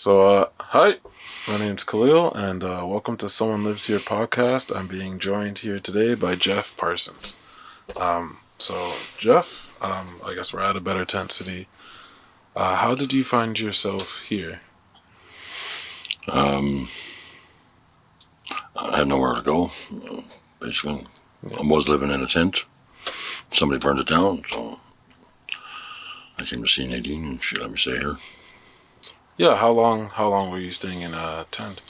Hi, my name's Khalil, and welcome to Someone Lives Here podcast. I'm being joined here today by Jeff Parsons. Jeff, I guess we're at a better tent city. How did you find yourself here? I had nowhere to go. Basically, I was living in a tent. Somebody burned it down, so I came to see Nadine, and she let me stay here. Yeah, how long were you staying in a tent?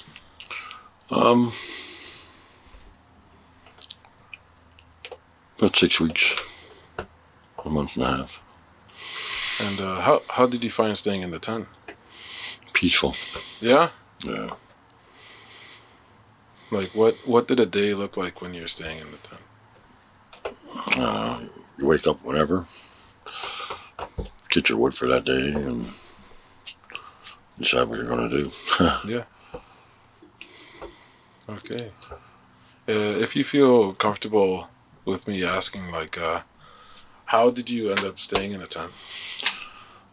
About 6 weeks, a month and a half. And how did you find staying in the tent? Peaceful. Yeah? Yeah. Like, what did a day look like when you're staying in the tent? You wake up whenever, get your wood for that day, and decide what you're going to do. Yeah. Okay. If you feel comfortable with me asking, how did you end up staying in a tent?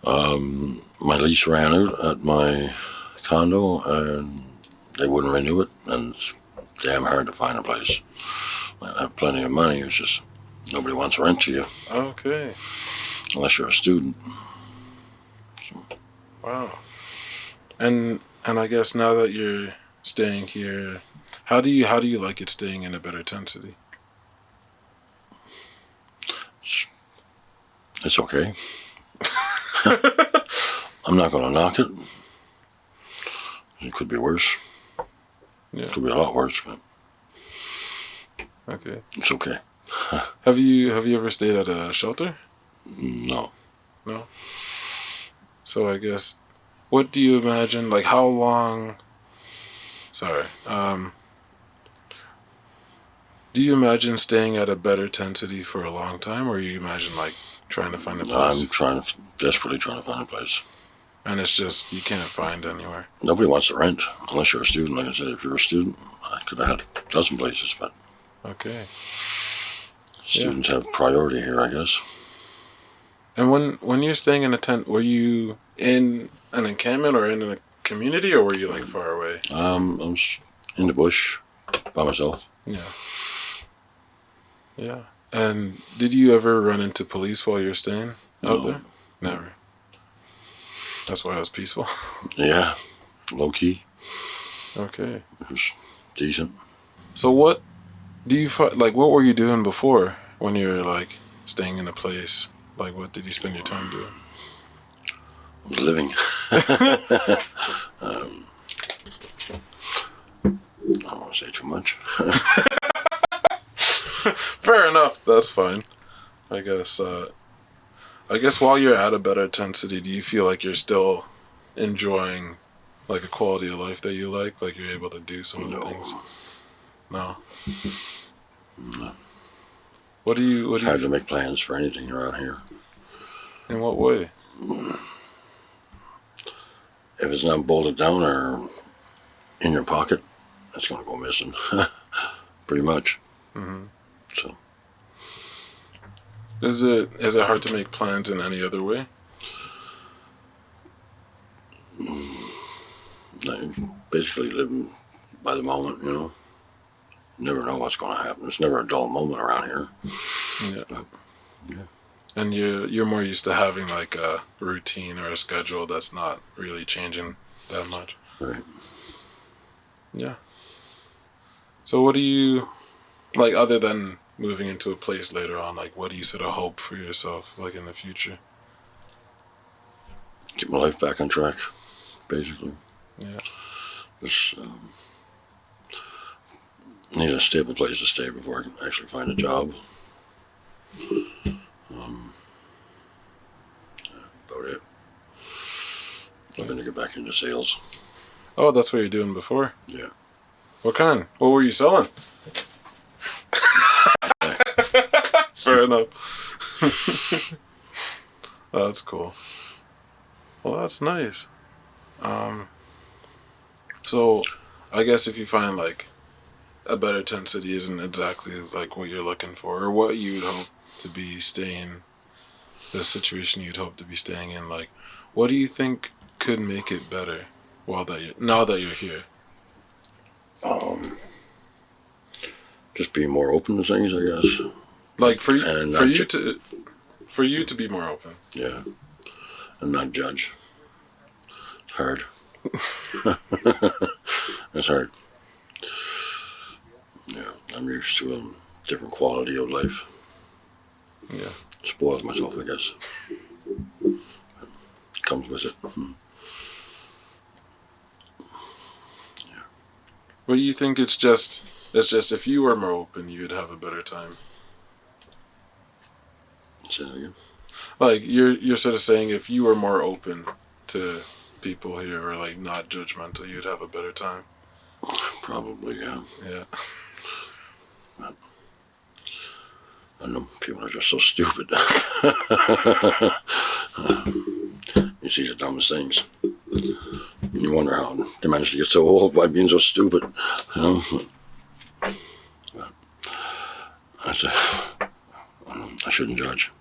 My lease ran out at my condo, and they wouldn't renew it, and it's damn hard to find a place. I have plenty of money, it's just nobody wants to rent to you. Okay. Unless you're a student. So. Wow. And I guess now that you're staying here, how do you like it staying in a better tent city? It's okay. I'm not going to knock it. It could be worse. Yeah. It could be a lot worse, but okay. It's okay. Have you ever stayed at a shelter? No. No. So I guess, what do you imagine? Like, how long? Sorry. Do you imagine staying at a better tent city for a long time, or you imagine trying to find a place? I'm desperately trying to find a place. And it's just, you can't find anywhere. Nobody wants to rent unless you're a student. Like I said, if you're a student, I could have had a dozen places, but okay. Students have priority here, I guess. And when you're staying in a tent, were you in an encampment or in a community, or were you far away? I was in the bush by myself. Yeah. Yeah. And did you ever run into police while you're staying out there? Never. That's why it was peaceful. Yeah, low key. Okay. It was decent. So what do you what were you doing before when you were staying in a place? What did you spend your time doing? I was living. I don't want to say too much. Fair enough. That's fine. I guess while you're at a better tent city, do you feel like you're still enjoying a quality of life that you like? Like you're able to do some of the things? No. No. What do you? It's hard to make plans for anything around here. In what way? If it's not bolted down or in your pocket, it's going to go missing. Pretty much. Mm-hmm. So. Is it hard to make plans in any other way? Basically living by the moment, You never know what's going to happen. There's never a dull moment around here. Yeah. But, yeah. And you're more used to having a routine or a schedule that's not really changing that much. Right. Yeah. So what do you, other than moving into a place later on, what do you sort of hope for yourself, in the future? Get my life back on track, basically. Yeah. Just need a stable place to stay before I can actually find a job. About it. I'm going to get back into sales. Oh, that's what you're doing before? Yeah. What kind? What were you selling? Fair enough. Oh, that's cool. Well, that's nice. So, I guess if you find a better tent city isn't exactly what you're looking for, or what you'd hope to be staying, the situation you'd hope to be staying in, what do you think could make it better? now that you're here? Um, just being more open to things, I guess. Like And not for you to be more open. yeah, and not judge. It's hard. It's hard. Yeah, I'm used to a different quality of life. Yeah. Spoiled myself, I guess. Comes with it. But you think it's just if you were more open, you'd have a better time. Say it again. Like you're sort of saying if you were more open to people here or like not judgmental, you'd have a better time. Probably, yeah. Yeah. I know people are just so stupid. You see the dumbest things. You wonder how they managed to get so old by being so stupid. You know? But I say, I shouldn't judge.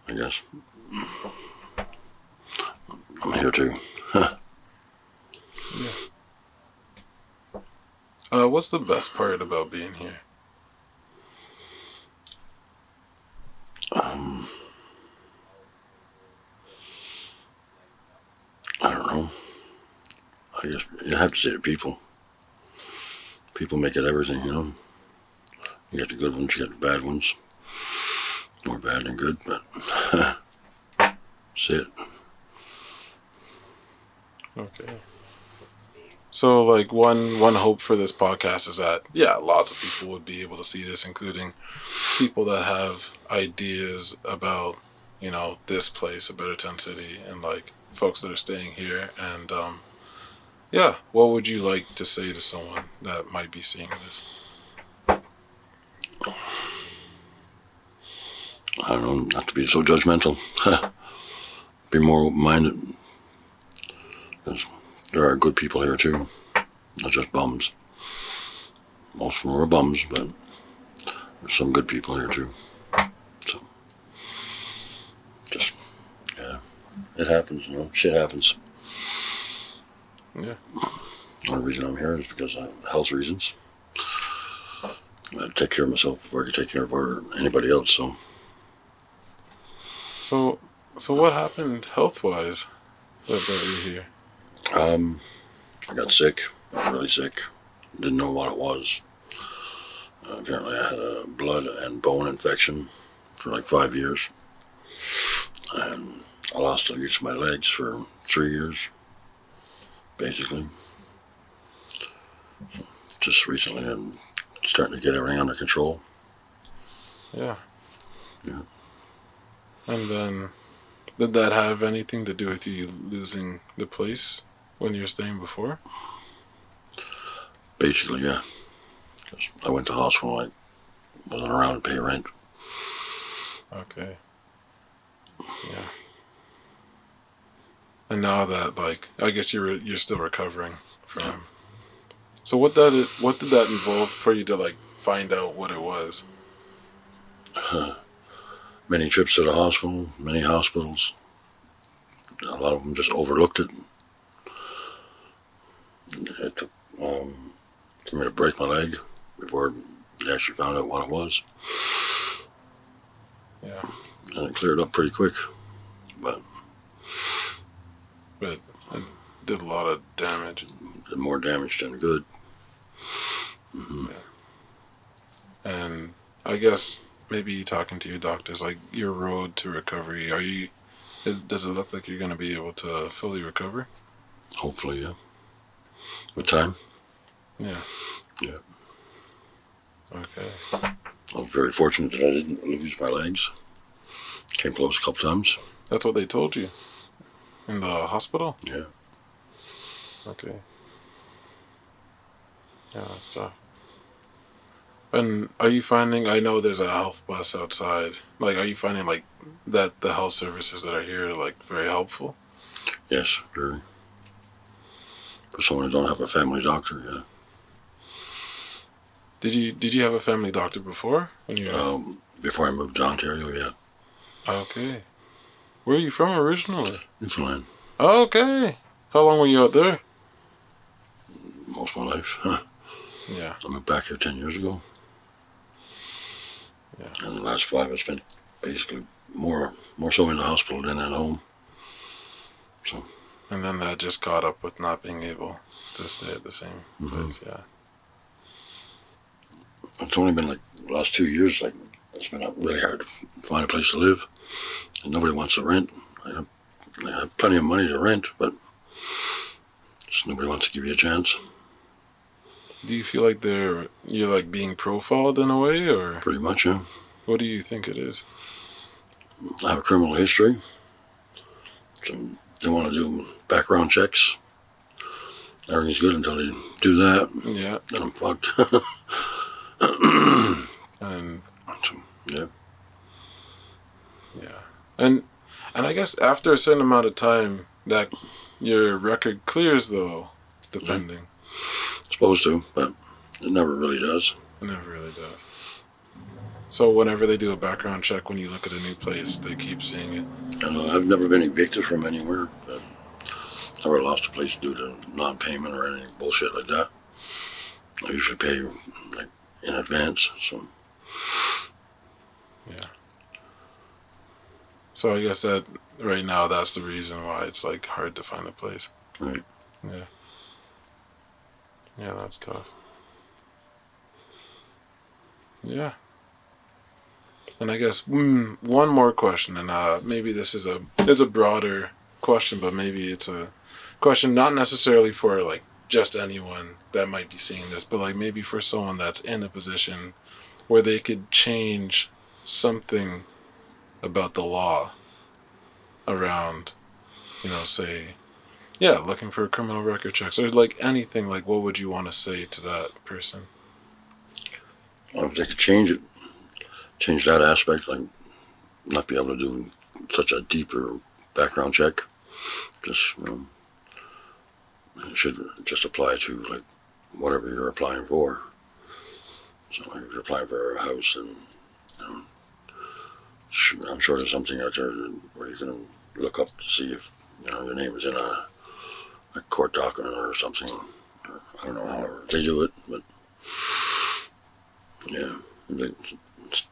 I guess. I'm here too. Yeah. What's the best part about being here? I don't know. I guess you have to say to people. People make it everything, you know. You got the good ones, you got the bad ones. More bad than good, but that's it. Okay. So, like one hope for this podcast is that lots of people would be able to see this, including people that have ideas about this place, a better tent city, and like folks that are staying here. And what would you like to say to someone that might be seeing this? I don't know, not to be so judgmental. Be more open-minded. Because there are good people here too, not just bums. Most of them are bums, but there's some good people here too. So, just, yeah, it happens, you know, shit happens. Yeah. The only reason I'm here is because of health reasons. I take care of myself before I can take care of anybody else, so. So what happened health-wise that brought you here? I got sick, really sick. Didn't know what it was. Apparently I had a blood and bone infection for like 5 years. And I lost the use of my legs for 3 years, basically. Just recently I'm starting to get everything under control. Yeah. Yeah. And then, did that have anything to do with you losing the place when you were staying before? Basically, yeah. 'Cause I went to hospital, I wasn't around to pay rent. Okay. Yeah. And now that, like, I guess you're still recovering from. Yeah. So what did that involve for you to like find out what it was? Many trips to the hospital, many hospitals. A lot of them just overlooked it. It took for me to break my leg before they actually found out what it was. Yeah. And it cleared up pretty quick. But It did a lot of damage. did more damage than good. Mm-hmm. Yeah. And I guess maybe talking to your doctors, like your road to recovery, does it look like you're going to be able to fully recover? Hopefully, yeah. With time. Yeah. Yeah. Okay. I was very fortunate that I didn't lose my legs. Came close a couple times. That's what they told you in the hospital? Yeah. Okay. Yeah, that's tough. And are you finding, I know there's a health bus outside, like, are you finding, like, that the health services that are here, like, very helpful? Yes, very. For someone who don't have a family doctor, yeah. Did you have a family doctor before? When you Before I moved to Ontario, yeah. Okay. Where are you from originally? Newfoundland. Okay. How long were you out there? Most of my life. Yeah. I moved back here 10 years ago. Yeah. And the last 5 I spent basically more so in the hospital than at home. So. And then that just caught up with not being able to stay at the same place. Yeah. It's only been like the last 2 years. Like it's been really hard to find a place to live, and nobody wants to rent. I have plenty of money to rent, but just nobody wants to give you a chance. Do you feel like you're like being profiled in a way, or Pretty much, yeah. what do you think it is? I have a criminal history. So they want to do background checks. Everything's good until they do that. Yeah. Then I'm fucked. And so, yeah. Yeah. And I guess after a certain amount of time that your record clears though, depending. Yeah. Supposed to, but it never really does. It never really does. So whenever they do a background check, when you look at a new place, they keep seeing it. I know I've never been evicted from anywhere, but I never lost a place due to non-payment or any bullshit like that. I usually pay like in advance, so. Yeah. So I guess that right now that's the reason why it's like hard to find a place. Right. Yeah. Yeah, that's tough. Yeah. And I guess one more question, and maybe this is it's a broader question, but maybe it's a question not necessarily for like just anyone that might be seeing this, but like maybe for someone that's in a position where they could change something about the law around, say, yeah, looking for criminal record checks or like anything. Like, what would you want to say to that person? Well, if they could change that aspect, like not be able to do such a deeper background check, just it should just apply to like whatever you're applying for. So like if you're applying for a house, and I'm sure there's something out there where you can look up to see if your name is in a court document or something. I don't know how they do it, but yeah, they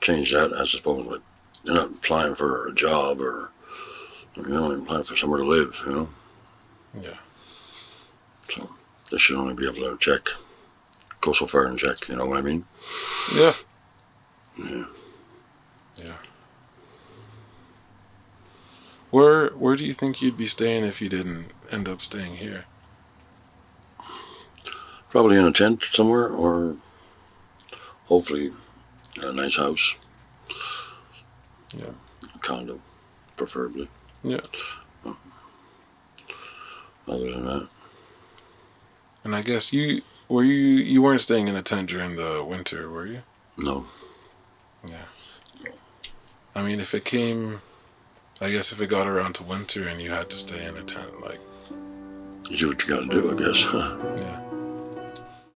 change that as opposed to you're not applying for a job or you're applying for somewhere to live, Yeah. So they should only be able to go so far and check, you know what I mean? Yeah. Yeah. Yeah. Where do you think you'd be staying if you didn't end up staying here? Probably in a tent somewhere, or hopefully in a nice house. Yeah. A condo, preferably. Yeah. Other than that. And I guess you weren't staying in a tent during the winter, were you? No. Yeah. I mean, if it got around to winter and you had to stay in a tent, like. You do what you gotta do, I guess. Yeah.